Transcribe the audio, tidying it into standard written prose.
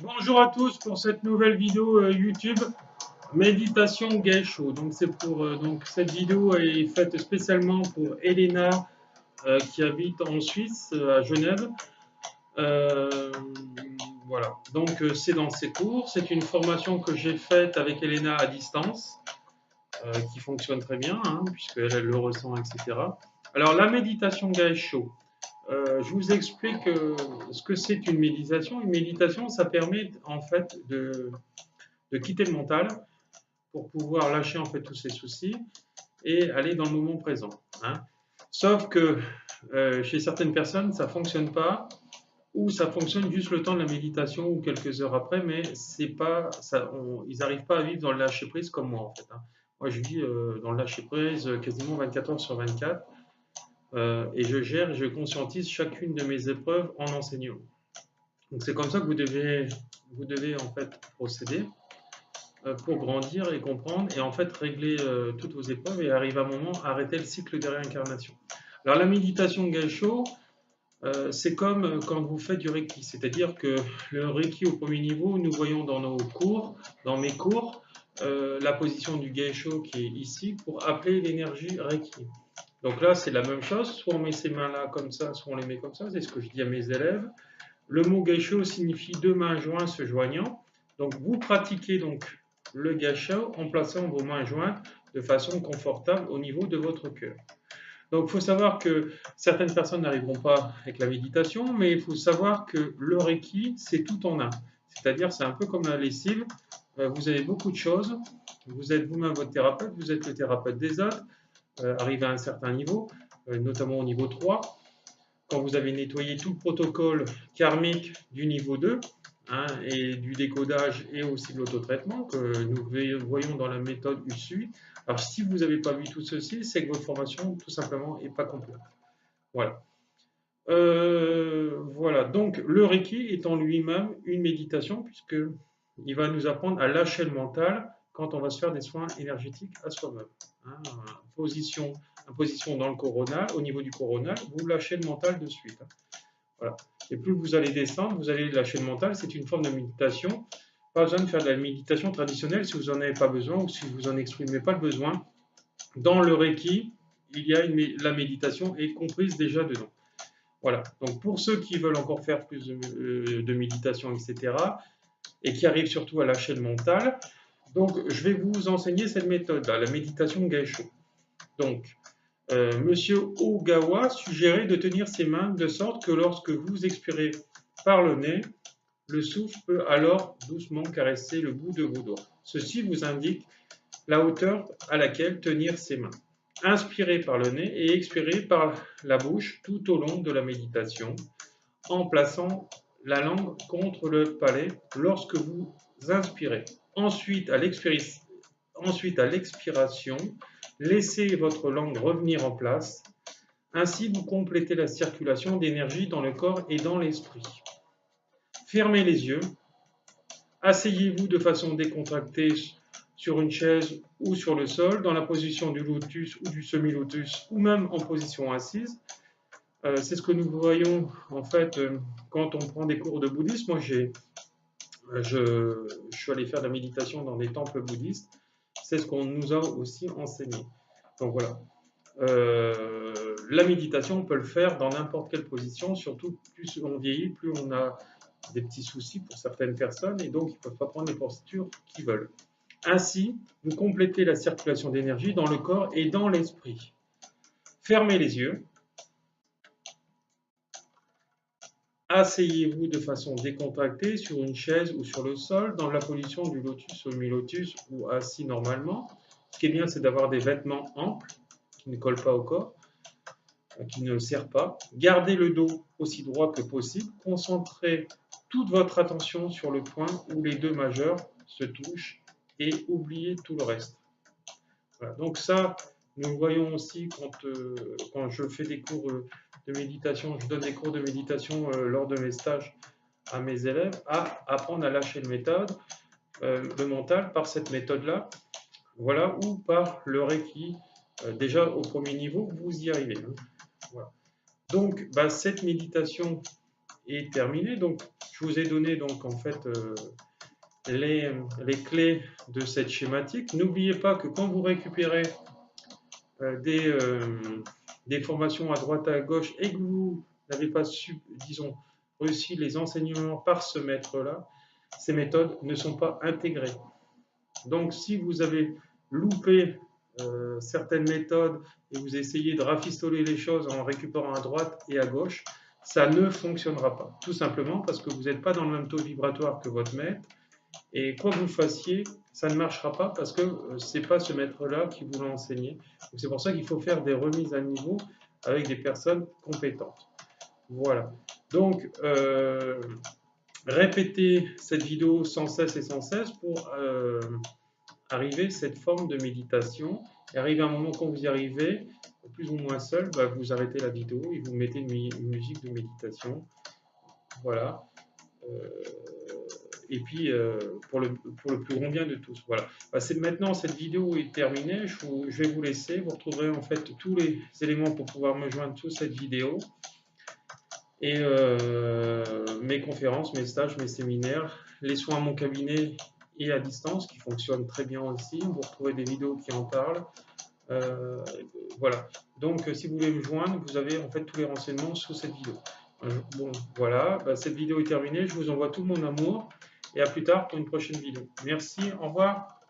Bonjour à tous pour cette nouvelle vidéo YouTube Méditation Gaisho. Donc c'est pour donc cette vidéo est faite spécialement pour Elena qui habite en Suisse à Genève. Euh, voilà. Donc c'est dans ses cours. C'est une formation que j'ai faite avec Elena à distance qui fonctionne très bien hein, puisqu'elle elle le ressent, etc. Alors la méditation Gaisho. Je vous explique ce que c'est une méditation. Une méditation, ça permet en fait de quitter le mental pour pouvoir lâcher en fait tous ses soucis et aller dans le moment présent. Hein. Sauf que chez certaines personnes, ça ne fonctionne pas ou ça fonctionne juste le temps de la méditation ou quelques heures après, mais c'est pas, ça, ils n'arrivent pas à vivre dans le lâcher prise comme moi en fait. Hein. Moi, je vis dans le lâcher prise quasiment 24 heures sur 24 et je gère et je conscientise chacune de mes épreuves en enseignant. Donc c'est comme ça que vous devez en fait procéder pour grandir et comprendre et en fait régler toutes vos épreuves et arriver à un moment à arrêter le cycle des réincarnations. Alors la méditation Gaisho, c'est comme quand vous faites du Reiki, c'est-à-dire que le Reiki au premier niveau, nous voyons dans nos cours, dans mes cours, la position du Gaisho qui est ici pour appeler l'énergie Reiki. Donc là, c'est la même chose, soit on met ses mains là comme ça, soit on les met comme ça, c'est ce que je dis à mes élèves. Le mot Gaisho signifie deux mains jointes se joignant. Donc vous pratiquez donc le Gaisho en plaçant vos mains jointes de façon confortable au niveau de votre cœur. Donc il faut savoir que certaines personnes n'arriveront pas avec la méditation, mais il faut savoir que le Reiki, c'est tout en un. C'est-à-dire, c'est un peu comme la lessive. Vous avez beaucoup de choses. Vous êtes vous-même votre thérapeute, vous êtes le thérapeute des autres, arrivé à un certain niveau, notamment au niveau 3. Quand vous avez nettoyé tout le protocole karmique du niveau 2, hein, et du décodage et aussi de l'autotraitement que nous voyons dans la méthode USUI. Alors si vous n'avez pas vu tout ceci, c'est que votre formation tout simplement n'est pas complète. Voilà. Voilà, donc le Reiki est en lui-même une méditation puisqu'il va nous apprendre à lâcher le mental quand on va se faire des soins énergétiques à soi-même. Hein, position dans le coronal, au niveau du coronal, vous lâchez le mental de suite. Hein. Voilà. Et plus vous allez descendre, vous allez lâcher le mental, c'est une forme de méditation. Pas besoin de faire de la méditation traditionnelle si vous n'en avez pas besoin ou si vous n'en exprimez pas le besoin. Dans le Reiki, il y a la méditation est comprise déjà dedans. Voilà. Donc pour ceux qui veulent encore faire plus de méditation, etc., et qui arrivent surtout à lâcher le mental, donc je vais vous enseigner cette méthode, la méditation Gaisho. Donc, Monsieur Ogawa suggérait de tenir ses mains de sorte que lorsque vous expirez par le nez, le souffle peut alors doucement caresser le bout de vos doigts. Ceci vous indique la hauteur à laquelle tenir ses mains. Inspirez par le nez et expirez par la bouche tout au long de la méditation en plaçant la langue contre le palais lorsque vous inspirez. Ensuite, à l'expiration, laissez votre langue revenir en place. Ainsi, vous complétez la circulation d'énergie dans le corps et dans l'esprit. Fermez les yeux. Asseyez-vous de façon décontractée sur une chaise ou sur le sol, dans la position du lotus ou du semi-lotus, ou même en position assise. C'est ce que nous voyons en fait quand on prend des cours de bouddhisme. Moi, je suis allé faire de la méditation dans des temples bouddhistes. C'est ce qu'on nous a aussi enseigné. Donc voilà. La méditation, on peut le faire dans n'importe quelle position, surtout plus on vieillit, plus on a des petits soucis pour certaines personnes et donc ils ne peuvent pas prendre les postures qu'ils veulent. Ainsi, vous complétez la circulation d'énergie dans le corps et dans l'esprit. Fermez les yeux. Asseyez-vous de façon décontractée sur une chaise ou sur le sol dans la position du lotus, semi-lotus ou assis normalement. Ce qui est bien, c'est d'avoir des vêtements amples qui ne collent pas au corps, qui ne serrent pas. Gardez le dos aussi droit que possible. Concentrez toute votre attention sur le point où les deux majeurs se touchent et oubliez tout le reste. Voilà. Donc ça, nous voyons aussi quand je fais des cours de méditation, je donne des cours de méditation lors de mes stages à mes élèves, à apprendre à lâcher le mental par cette méthode-là, voilà, ou par le Reiki. Déjà au premier niveau, vous y arrivez. Hein. Voilà. Donc, cette méditation est terminée. Donc, je vous ai donné donc en fait les clés de cette schématique. N'oubliez pas que quand vous récupérez des formations à droite à gauche et que vous n'avez pas disons, réussi les enseignements par ce maître-là, ces méthodes ne sont pas intégrées. Donc, si vous avez loupé certaines méthodes et vous essayez de rafistoler les choses en récupérant à droite et à gauche, ça ne fonctionnera pas. Tout simplement parce que vous n'êtes pas dans le même taux vibratoire que votre maître. Et quoi que vous fassiez, ça ne marchera pas parce que ce n'est pas ce maître-là qui vous l'a enseigné. C'est pour ça qu'il faut faire des remises à niveau avec des personnes compétentes. Voilà. Donc, répétez cette vidéo sans cesse et sans cesse pour arriver à cette forme de méditation. Et arriver à un moment quand vous y arrivez, plus ou moins seul, bah, vous arrêtez la vidéo et vous mettez une musique de méditation. Voilà. Et puis pour le plus grand bien de tous. Voilà. Bah, maintenant, cette vidéo est terminée. Je vais vous laisser. Vous retrouverez en fait tous les éléments pour pouvoir me joindre sous cette vidéo. Et mes conférences, mes stages, mes séminaires, les soins à mon cabinet et à distance qui fonctionnent très bien aussi. Vous retrouvez des vidéos qui en parlent. Voilà. Donc, si vous voulez me joindre, vous avez en fait tous les renseignements sous cette vidéo. Bon, voilà. Bah, cette vidéo est terminée. Je vous envoie tout mon amour et à plus tard pour une prochaine vidéo. Merci. Au revoir.